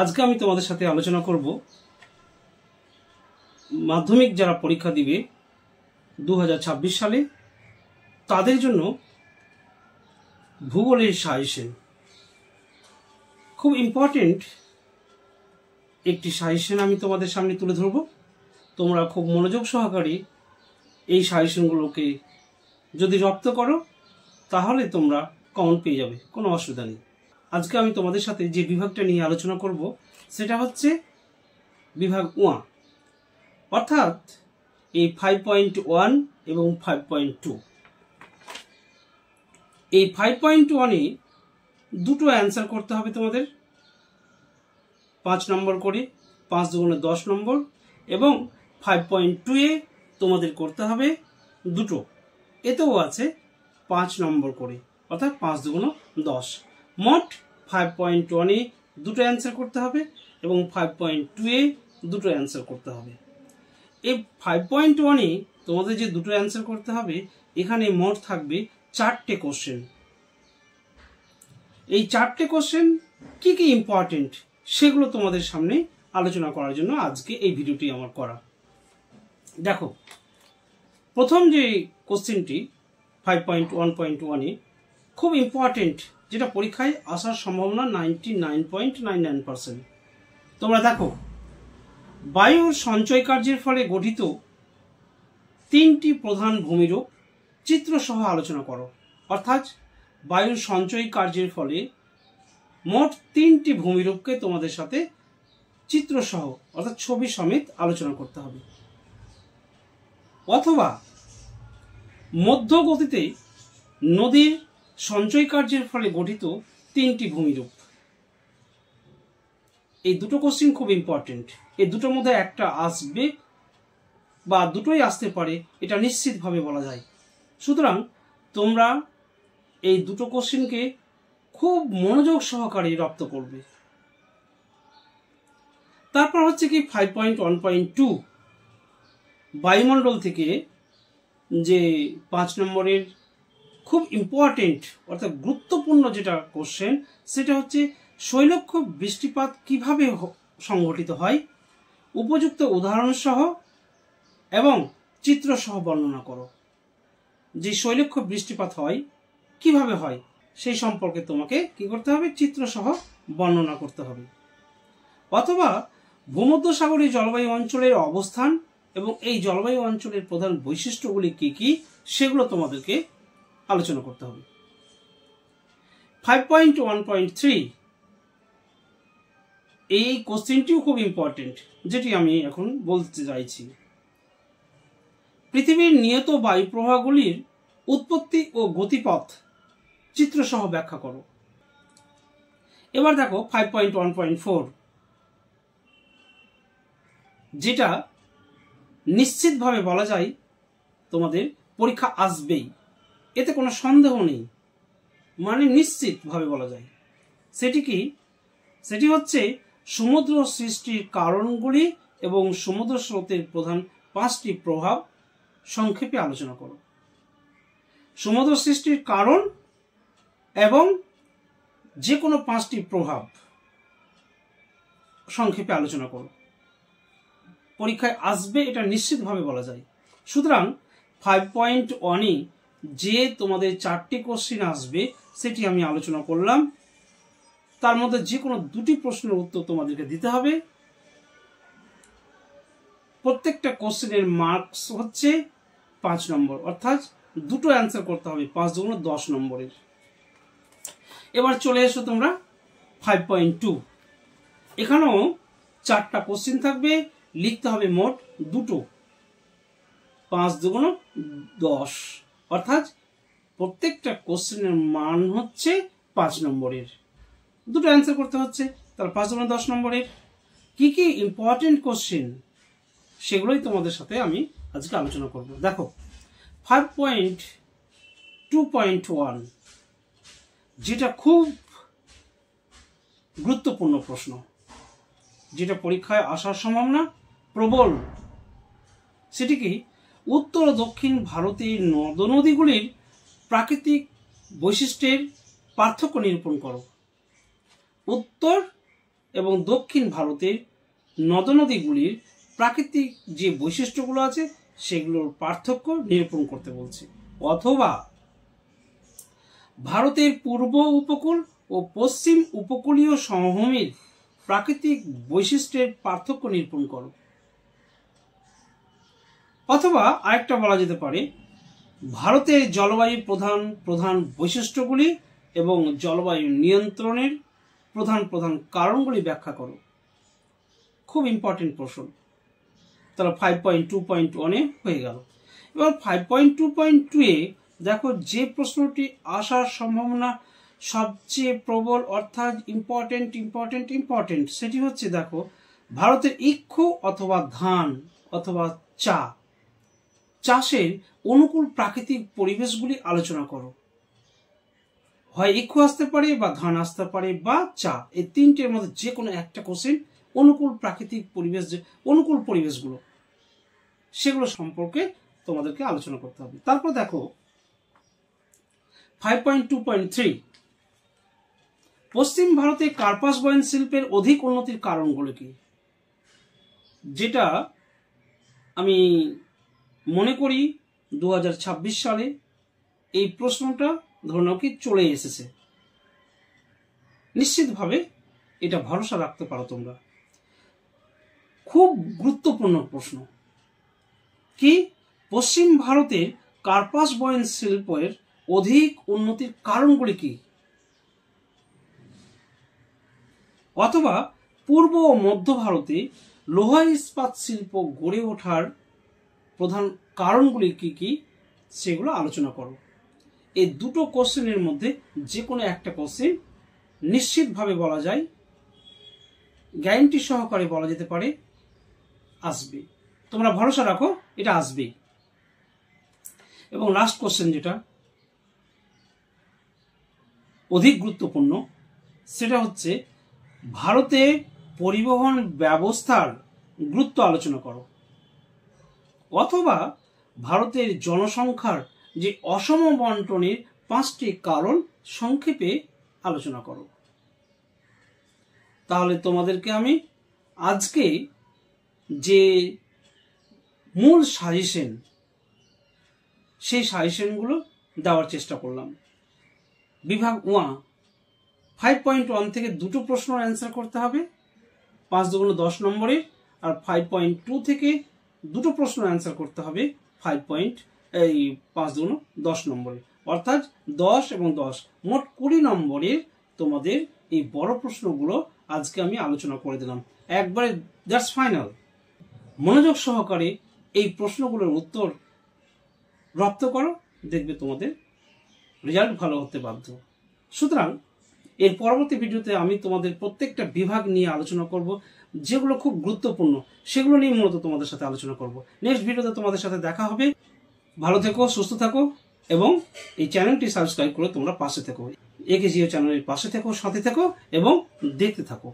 আজকে আমি তোমাদের সাথে আলোচনা করব মাধ্যমিক যারা পরীক্ষা দিবে 2026 সালে তাদের জন্য ভূগোলের সাজেশন। খুব ইম্পর্টেন্ট একটি সাজেশন আমি তোমাদের সামনে তুলে ধরব। তোমরা খুব মনোযোগ সহকারে এই সাজেশনগুলোকে যদি রপ্ত করো তাহলে তোমরা কমন পেয়ে যাবে, কোনো অসুবিধা নেই। আজকে আমি তোমাদের সাথে যে বিভাগটা নিয়ে আলোচনা করব সেটা হচ্ছে বিভাগ 1, অর্থাৎ এই 5.1 এবং 5.2। এই 5.1-এ দুটো অ্যান্সার করতে হবে তোমাদের, 5 নম্বর করে, 5 দুগুণে 10 নম্বর, এবং 5.2-এ তোমাদের করতে হবে দুটো, এতেও আছে 5 নম্বর করে, অর্থাৎ 5 দুগুণ 10। মোট 5.1-এ দুটো অ্যান্সার করতে হবে এবং 5.2-এ দুটো অ্যান্সার করতে হবে। এই 5.1-এ তোমাদের যে দুটো অ্যান্সার করতে হবে, এখানে মোট থাকবে 4টে কোশ্চেন। এই 4টে কোশ্চেন কি কি ইম্পর্টেন্ট সেগুলো তোমাদের সামনে আলোচনা করার জন্য আজকে এই ভিডিওটি আমার করা। দেখো, প্রথম যে কোশ্চেনটি 5.1.1-এ খুব ইম্পর্টেন্ট, যেটা পরীক্ষায় আসার সম্ভাবনা 99.99%। তোমরা দেখো, বায়ুর সঞ্চয় কার্যের ফলে গঠিত 3টি প্রধান ভূমিরূপ চিত্রসহ আলোচনা করো। অর্থাৎ বায়ুর সঞ্চয় কার্যের ফলে মোট 3টি ভূমিরূপকে তোমাদের সাথে চিত্রসহ অর্থাৎ ছবি সমেত আলোচনা করতে হবে। অথবা মধ্যগতিতে নদীর সঞ্চয় কার্যের ফলে গঠিত 3টি ভূমিরূপ। এই দুটো কোশ্চেন খুব ইম্পর্টেন্ট। এই দুটোর মধ্যে একটা আসবে বা দুটোই আসতে পারে, এটা নিশ্চিতভাবে বলা যায়। সুতরাং তোমরা এই দুটো কোশ্চেনকে খুব মনোযোগ সহকারে রপ্ত করবে। তারপর হচ্ছে কি 5.1.2, বায়ুমণ্ডল থেকে যে 5 নম্বরের খুব ইম্পর্টেন্ট অর্থাৎ গুরুত্বপূর্ণ যেটা কোশ্চেন, সেটা হচ্ছে শৈলক্ষ বৃষ্টিপাত কিভাবে সংঘটিত হয়, উপযুক্ত উদাহরণ সহ এবং চিত্র সহ বর্ণনা করো। যে শৈলক্ষ বৃষ্টিপাত হয় কিভাবে হয় সেই সম্পর্কে তোমাকে কি করতে হবে, চিত্র সহ বর্ণনা করতে হবে। অথবা ভূমধ্যসাগরীয় জলবায়ু অঞ্চলের অবস্থান এবং এই জলবায়ু অঞ্চলের প্রধান বৈশিষ্ট্যগুলি কি কি সেগুলো তোমাদেরকে আলোচনা করতে হবে। 5.1.3, এই কোশ্চেনটিও খুব ইম্পর্টেন্ট, যেটি আমি এখন বলতে চাইছি। পৃথিবীর নিয়ত বায়ু প্রবাহগুলির উৎপত্তি ও গতিপথ চিত্রসহ ব্যাখ্যা করো। এবার দেখো 5.1.4, যেটা নিশ্চিতভাবে বলা যায় তোমাদের পরীক্ষা আসবেই, এতে কোনো সন্দেহ নেই, মানে নিশ্চিতভাবে বলা যায়। সেটি কি? সেটি হচ্ছে সমুদ্র সৃষ্টির কারণগুলি এবং সমুদ্র স্রোতের প্রধান 5টি প্রভাব সংক্ষেপে আলোচনা করো। সমুদ্র সৃষ্টির কারণ এবং যে কোনো 5টি প্রভাব সংক্ষেপে আলোচনা করো। পরীক্ষায় আসবে এটা নিশ্চিতভাবে বলা যায়। সুতরাং 5.1-এ যে তোমাদের 4টি কোশ্চেন আসবে সেটি আমি আলোচনা করলাম। তার মধ্যে যে কোনো 2টি প্রশ্নের উত্তর তোমাদেরকে দিতে হবে। প্রত্যেকটা কোশ্চেনের মার্কস হচ্ছে 5 নম্বর, অর্থাৎ দুটো অ্যান্সার করতে হবে, 5 দুগুণ 10 নম্বরের। এবার চলে এসো তোমরা 5.2, এখানেও 4টা কোশ্চেন থাকবে, লিখতে হবে মোট দুটো, 5 দুগুণ 10, অর্থাৎ প্রত্যেকটা কোশ্চেনের মান হচ্ছে 5 নম্বরের, দুটো অ্যান্সার করতে হচ্ছে, তার 5 দুগুণ 10 নম্বরের। কি কি ইম্পর্টেন্ট কোশ্চেন সেগুলোই তোমাদের সাথে আমি আজকে আলোচনা করব। দেখো 5.2.1, যেটা খুব গুরুত্বপূর্ণ প্রশ্ন, যেটা পরীক্ষায় আসার সম্ভাবনা প্রবল। সেটি কি? উত্তর ও দক্ষিণ ভারতের নদনদীগুলির প্রাকৃতিক বৈশিষ্ট্যের পার্থক্য নিরূপণ করো। উত্তর এবং দক্ষিণ ভারতের নদনদীগুলির প্রাকৃতিক যে বৈশিষ্ট্যগুলো আছে সেগুলোর পার্থক্য নিরূপণ করতে বলছে। অথবা ভারতের পূর্ব উপকূল ও পশ্চিম উপকূলীয় সমভূমির প্রাকৃতিক বৈশিষ্ট্যের পার্থক্য নিরূপণ করো। অথবা আরেকটা বলা যেতে পারে, ভারতের জলবায়ুর প্রধান প্রধান বৈশিষ্ট্যগুলি এবং জলবায়ু নিয়ন্ত্রণের প্রধান প্রধান কারণগুলি ব্যাখ্যা করো। খুব ইম্পর্টেন্ট প্রশ্ন। তাহলে 5.2.1 হয়ে গেল। এবার 5.2.2 দেখো যে প্রশ্নটি আসার সম্ভাবনা সবচেয়ে প্রবল, অর্থাৎ ইম্পর্টেন্ট সেটি হচ্ছে, দেখো, ভারতের ইক্ষু অথবা ধান অথবা চাষের অনুকূল প্রাকৃতিক পরিবেশগুলি আলোচনা করো। হয় ইক্ষু আসতে পারে বা ধান আসতে পারে বা চা, এই তিনটের মধ্যে যে কোনো একটা কোশ্চেন অনুকূল প্রাকৃতিক পরিবেশ, যে অনুকূল পরিবেশগুলো সেগুলো সম্পর্কে তোমাদেরকে আলোচনা করতে হবে। তারপর দেখো 5.2.3 পশ্চিম ভারতে কার্পাস বয়ন শিল্পের অধিক উন্নতির কারণগুলো কি? যেটা আমি মনে করি 2026 সালে এই প্রশ্নটা ধরে নাও কি চলে এসেছে। নিশ্চিতভাবে এটা ভরসা রাখতে পারো তোমরা। খুব গুরুত্বপূর্ণ প্রশ্ন কি, পশ্চিম ভারতের কার্পাস বয়ন শিল্পের অধিক উন্নতির কারণগুলি কি? অথবা পূর্ব ও মধ্য ভারতে লোহা ইস্পাত শিল্প গড়ে ওঠার প্রধান কারণগুলি কি কি সেগুলো আলোচনা করো। এই দুটো কোশ্চেনের মধ্যে যে কোনো একটা কোশ্চেন নিশ্চিতভাবে বলা যায়, গ্যারান্টি সহকারে বলা যেতে পারে আসবে। তোমরা ভরসা রাখো, এটা আসবেই। এবং লাস্ট কোশ্চেন যেটা অধিক গুরুত্বপূর্ণ, সেটা হচ্ছে ভারতে পরিবহন ব্যবস্থার গুরুত্ব আলোচনা করো। অথবা ভারতের জনসংখ্যার যে অসম বন্টনের 5টি কারণ সংক্ষেপে আলোচনা করো। তাহলে তোমাদেরকে আমি আজকে যে মূল সাজেশন, সেই সাজেশনগুলো দেওয়ার চেষ্টা করলাম। বিভাগ 5.1 থেকে দুটো প্রশ্ন অ্যান্সার করতে হবে, 5 × 10 নম্বরের। আর 5.2 থেকে দুটো প্রশ্ন অ্যান্সার করতে হবে 5 × 10 নম্বরের, অর্থাৎ 10 এবং 10 মোট 20 নম্বরের তোমাদের এই বড় প্রশ্নগুলো আজকে আমি আলোচনা করে দিলাম একবারে। That's final. মনোযোগ সহকারে এই প্রশ্নগুলোর উত্তর রপ্ত করো, দেখবে তোমাদের রেজাল্ট ভালো হতে বাধ্য। সুতরাং এর পরবর্তী ভিডিওতে আমি তোমাদের প্রত্যেকটা বিভাগ নিয়ে আলোচনা করব, যেগুলো খুব গুরুত্বপূর্ণ সেগুলো নিয়ে মূলত তোমাদের সাথে আলোচনা করব। নেক্সট ভিডিওতে তোমাদের সাথে দেখা হবে। ভালো থেকো, সুস্থ থাকো এবং এই চ্যানেলটি সাবস্ক্রাইব করে তোমরা পাশে থেকো। একে জিও চ্যানেলের পাশে থেকো, সাথে থেকো এবং দেখতে থাকো।